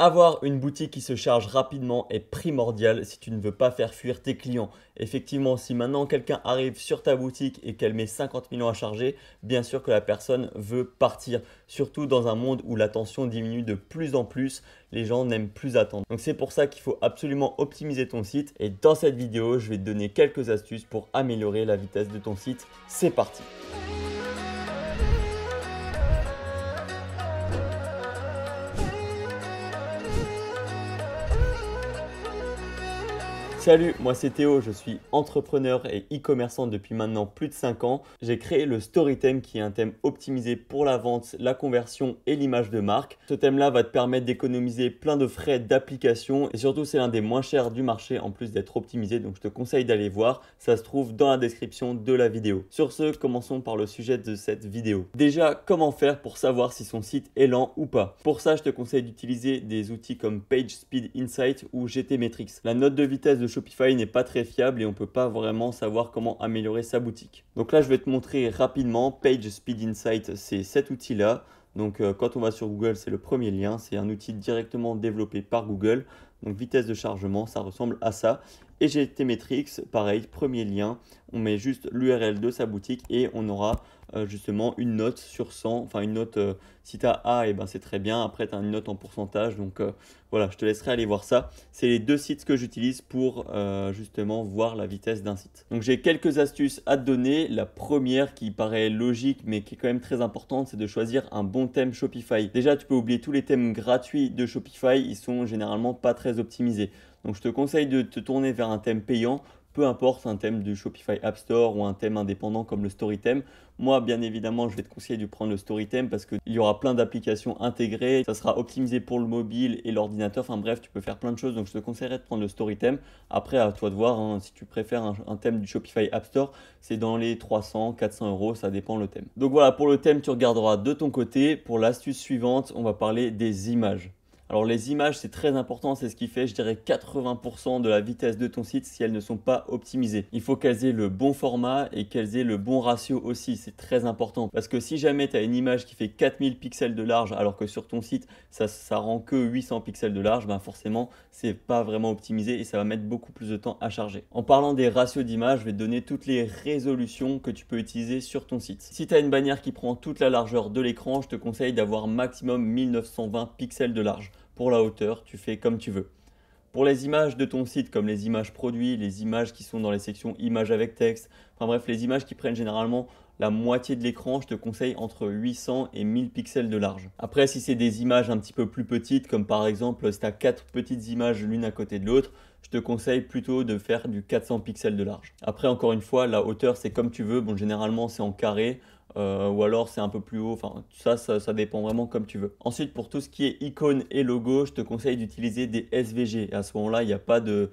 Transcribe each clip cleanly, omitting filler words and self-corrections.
Avoir une boutique qui se charge rapidement est primordial si tu ne veux pas faire fuir tes clients. Effectivement, si maintenant quelqu'un arrive sur ta boutique et qu'elle met 50 millions à charger, bien sûr que la personne veut partir. Surtout dans un monde où l'attention diminue de plus en plus, les gens n'aiment plus attendre. Donc c'est pour ça qu'il faut absolument optimiser ton site. Et dans cette vidéo, je vais te donner quelques astuces pour améliorer la vitesse de ton site. C'est parti! Salut, moi c'est Théo, je suis entrepreneur et e-commerçant depuis maintenant plus de 5 ans. J'ai créé le Storythème qui est un thème optimisé pour la vente, la conversion et l'image de marque. Ce thème-là va te permettre d'économiser plein de frais d'application et surtout c'est l'un des moins chers du marché en plus d'être optimisé. Donc je te conseille d'aller voir, ça se trouve dans la description de la vidéo. Sur ce, commençons par le sujet de cette vidéo. Déjà, comment faire pour savoir si son site est lent ou pas? Pour ça, je te conseille d'utiliser des outils comme PageSpeed Insight ou GTmetrix. La note de vitesse de Shopify n'est pas très fiable et on ne peut pas vraiment savoir comment améliorer sa boutique. Donc là, je vais te montrer rapidement PageSpeed Insight, c'est cet outil-là. Donc quand on va sur Google, c'est le premier lien. C'est un outil directement développé par Google. Donc vitesse de chargement, ça ressemble à ça. Et GTmetrix, pareil, premier lien. On met juste l'URL de sa boutique et on aura justement une note sur 100. Enfin une note, si tu as A, et ben c'est très bien. Après, tu as une note en pourcentage. Donc voilà, je te laisserai aller voir ça. C'est les deux sites que j'utilise pour justement voir la vitesse d'un site. Donc j'ai quelques astuces à te donner. La première qui paraît logique mais qui est quand même très importante, c'est de choisir un bon thème Shopify. Déjà, tu peux oublier tous les thèmes gratuits de Shopify. Ils sont généralement pas très optimisés. Donc je te conseille de te tourner vers un thème payant, peu importe un thème du Shopify App Store ou un thème indépendant comme le Storythème. Moi, bien évidemment, je vais te conseiller de prendre le Storythème parce qu'il y aura plein d'applications intégrées. Ça sera optimisé pour le mobile et l'ordinateur. Enfin bref, tu peux faire plein de choses. Donc je te conseillerais de prendre le Storythème. Après, à toi de voir, hein, si tu préfères un thème du Shopify App Store, c'est dans les 300, 400 euros, ça dépend le thème. Donc voilà, pour le thème, tu regarderas de ton côté. Pour l'astuce suivante, on va parler des images. Alors les images, c'est très important, c'est ce qui fait, je dirais, 80% de la vitesse de ton site si elles ne sont pas optimisées. Il faut qu'elles aient le bon format et qu'elles aient le bon ratio aussi, c'est très important. Parce que si jamais tu as une image qui fait 4000 pixels de large alors que sur ton site, ça rend que 800 pixels de large, ben forcément, c'est pas vraiment optimisé et ça va mettre beaucoup plus de temps à charger. En parlant des ratios d'images, je vais te donner toutes les résolutions que tu peux utiliser sur ton site. Si tu as une bannière qui prend toute la largeur de l'écran, je te conseille d'avoir maximum 1920 pixels de large. Pour la hauteur, tu fais comme tu veux. Pour les images de ton site, comme les images produits, les images qui sont dans les sections images avec texte, enfin bref, les images qui prennent généralement la moitié de l'écran, je te conseille entre 800 et 1000 pixels de large. Après, si c'est des images un petit peu plus petites, comme par exemple si tu as 4 petites images l'une à côté de l'autre, je te conseille plutôt de faire du 400 pixels de large. Après, encore une fois, la hauteur, c'est comme tu veux. Bon, généralement, c'est en carré. Ou alors c'est un peu plus haut, enfin ça dépend vraiment comme tu veux. Ensuite, pour tout ce qui est icônes et logos, je te conseille d'utiliser des SVG. Et à ce moment-là, il n'y a pas de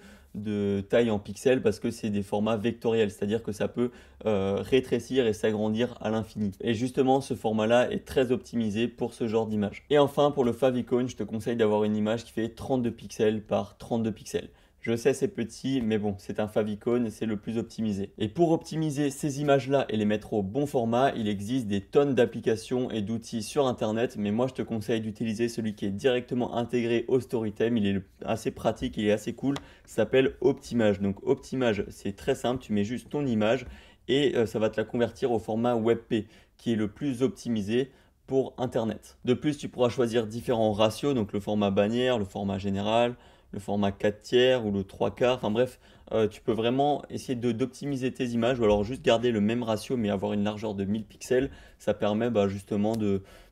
taille en pixels parce que c'est des formats vectoriels, c'est-à-dire que ça peut rétrécir et s'agrandir à l'infini. Et justement, ce format-là est très optimisé pour ce genre d'image. Et enfin, pour le favicon, je te conseille d'avoir une image qui fait 32 pixels par 32 pixels. Je sais, c'est petit, mais bon, c'est un favicon et c'est le plus optimisé. Et pour optimiser ces images-là et les mettre au bon format, il existe des tonnes d'applications et d'outils sur Internet, mais moi, je te conseille d'utiliser celui qui est directement intégré au Storythème. Il est assez pratique, il est assez cool. Il s'appelle Optimage. Donc, Optimage, c'est très simple. Tu mets juste ton image et ça va te la convertir au format WebP, qui est le plus optimisé pour Internet. De plus, tu pourras choisir différents ratios, donc le format bannière, le format général, le format 4 tiers ou le 3 quarts. Enfin bref, tu peux vraiment essayer d'optimiser tes images ou alors juste garder le même ratio mais avoir une largeur de 1000 pixels. Ça permet justement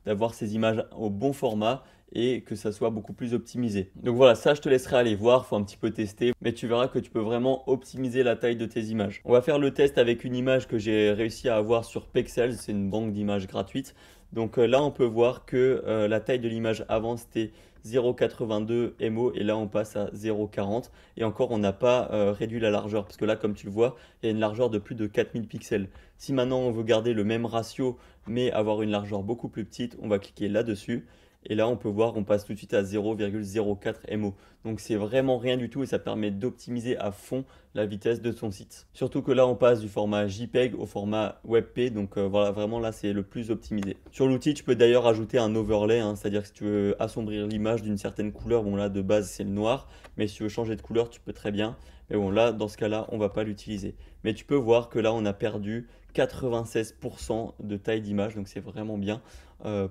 d'avoir ces images au bon format et que ça soit beaucoup plus optimisé. Donc voilà, ça je te laisserai aller voir, faut un petit peu tester, mais tu verras que tu peux vraiment optimiser la taille de tes images. On va faire le test avec une image que j'ai réussi à avoir sur Pexels, c'est une banque d'images gratuite. Donc là on peut voir que la taille de l'image avant c'était 0,82 MO et là on passe à 0,40 et encore on n'a pas réduit la largeur parce que là comme tu le vois il y a une largeur de plus de 4000 pixels. Si maintenant on veut garder le même ratio mais avoir une largeur beaucoup plus petite, on va cliquer là-dessus Et là, on peut voir, on passe tout de suite à 0,04 MO. Donc c'est vraiment rien du tout et ça permet d'optimiser à fond la vitesse de ton site. Surtout que là, on passe du format JPEG au format WebP. Donc voilà, vraiment là, c'est le plus optimisé. Sur l'outil, tu peux d'ailleurs ajouter un overlay, hein, c'est-à-dire que si tu veux assombrir l'image d'une certaine couleur, bon là, de base, c'est le noir. Mais si tu veux changer de couleur, tu peux très bien. Mais bon, là, dans ce cas-là, on ne va pas l'utiliser. Mais tu peux voir que là, on a perdu 96% de taille d'image, donc c'est vraiment bien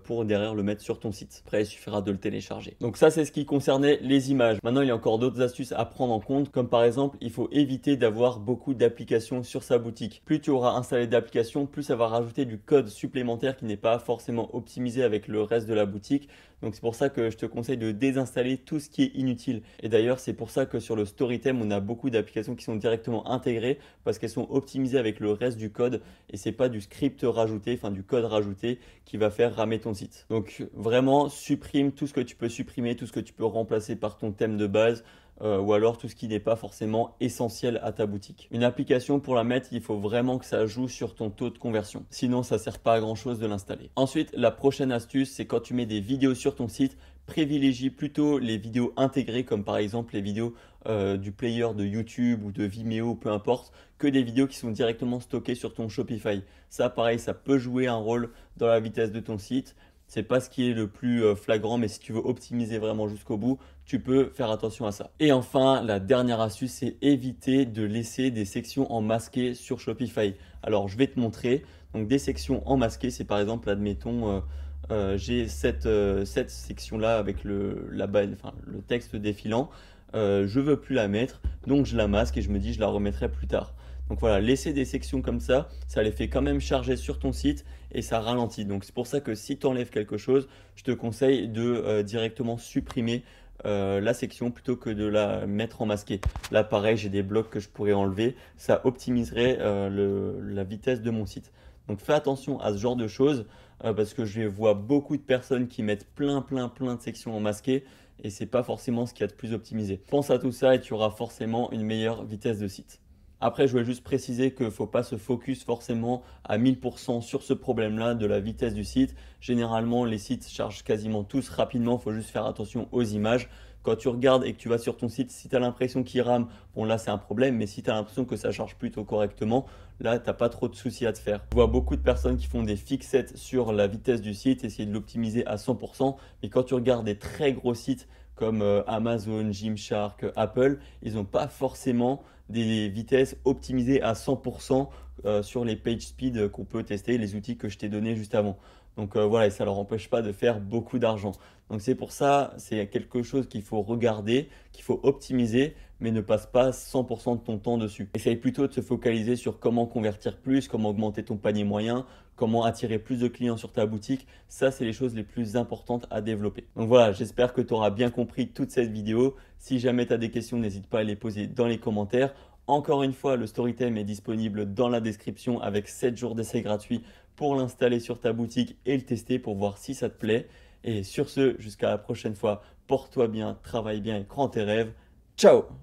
pour derrière le mettre sur ton site. Après, il suffira de le télécharger. Donc ça, c'est ce qui concernait les images. Maintenant, il y a encore d'autres astuces à prendre en compte, comme par exemple, il faut éviter d'avoir beaucoup d'applications sur sa boutique. Plus tu auras installé d'applications, plus ça va rajouter du code supplémentaire qui n'est pas forcément optimisé avec le reste de la boutique. Donc c'est pour ça que je te conseille de désinstaller tout ce qui est inutile. Et d'ailleurs, c'est pour ça que sur le Storytime, on a beaucoup d'applications qui sont directement intégrées parce qu'elles sont optimisées avec le reste du code et c'est pas du script rajouté, enfin du code rajouté qui va faire ramer ton site. Donc vraiment, supprime tout ce que tu peux supprimer, tout ce que tu peux remplacer par ton thème de base. Ou alors tout ce qui n'est pas forcément essentiel à ta boutique. Une application pour la mettre, il faut vraiment que ça joue sur ton taux de conversion. Sinon, ça ne sert pas à grand chose de l'installer. Ensuite, la prochaine astuce, c'est quand tu mets des vidéos sur ton site, privilégie plutôt les vidéos intégrées, comme par exemple les vidéos du player de YouTube ou de Vimeo, peu importe, que des vidéos qui sont directement stockées sur ton Shopify. Ça, pareil, ça peut jouer un rôle dans la vitesse de ton site. C'est pas ce qui est le plus flagrant, mais si tu veux optimiser vraiment jusqu'au bout, tu peux faire attention à ça. Et enfin, la dernière astuce, c'est éviter de laisser des sections en masqué sur Shopify. Alors, je vais te montrer. Donc, des sections en masqué, c'est par exemple, admettons, j'ai cette section-là avec le texte défilant. Je veux plus la mettre, donc je la masque et je me dis je la remettrai plus tard. Donc voilà, laisser des sections comme ça les fait quand même charger sur ton site et ça ralentit. Donc c'est pour ça que si tu enlèves quelque chose, je te conseille de directement supprimer la section plutôt que de la mettre en masqué. Là pareil, j'ai des blocs que je pourrais enlever, ça optimiserait la vitesse de mon site. Donc fais attention à ce genre de choses parce que je vois beaucoup de personnes qui mettent plein de sections en masqué et c'est pas forcément ce qu'il y a de plus optimisé. Pense à tout ça et tu auras forcément une meilleure vitesse de site. Après, je voulais juste préciser qu'il ne faut pas se focus forcément à 1000% sur ce problème-là de la vitesse du site. Généralement, les sites chargent quasiment tous rapidement. Il faut juste faire attention aux images. Quand tu regardes et que tu vas sur ton site, si tu as l'impression qu'il rame, bon là c'est un problème. Mais si tu as l'impression que ça charge plutôt correctement, là tu n'as pas trop de soucis à te faire. Je vois beaucoup de personnes qui font des fixettes sur la vitesse du site, essayer de l'optimiser à 100%. Mais quand tu regardes des très gros sites comme Amazon, Gymshark, Apple, ils n'ont pas forcément des vitesses optimisées à 100% sur les page speed qu'on peut tester, les outils que je t'ai donnés juste avant. Donc voilà, et ça ne leur empêche pas de faire beaucoup d'argent. Donc c'est pour ça, c'est quelque chose qu'il faut regarder, qu'il faut optimiser, mais ne passe pas 100% de ton temps dessus. Essaye plutôt de se focaliser sur comment convertir plus, comment augmenter ton panier moyen, comment attirer plus de clients sur ta boutique. Ça, c'est les choses les plus importantes à développer. Donc voilà, j'espère que tu auras bien compris toute cette vidéo. Si jamais tu as des questions, n'hésite pas à les poser dans les commentaires. Encore une fois, le Storytime est disponible dans la description avec 7 jours d'essai gratuit pour l'installer sur ta boutique et le tester pour voir si ça te plaît. Et sur ce, jusqu'à la prochaine fois, porte-toi bien, travaille bien et crois en tes rêves. Ciao!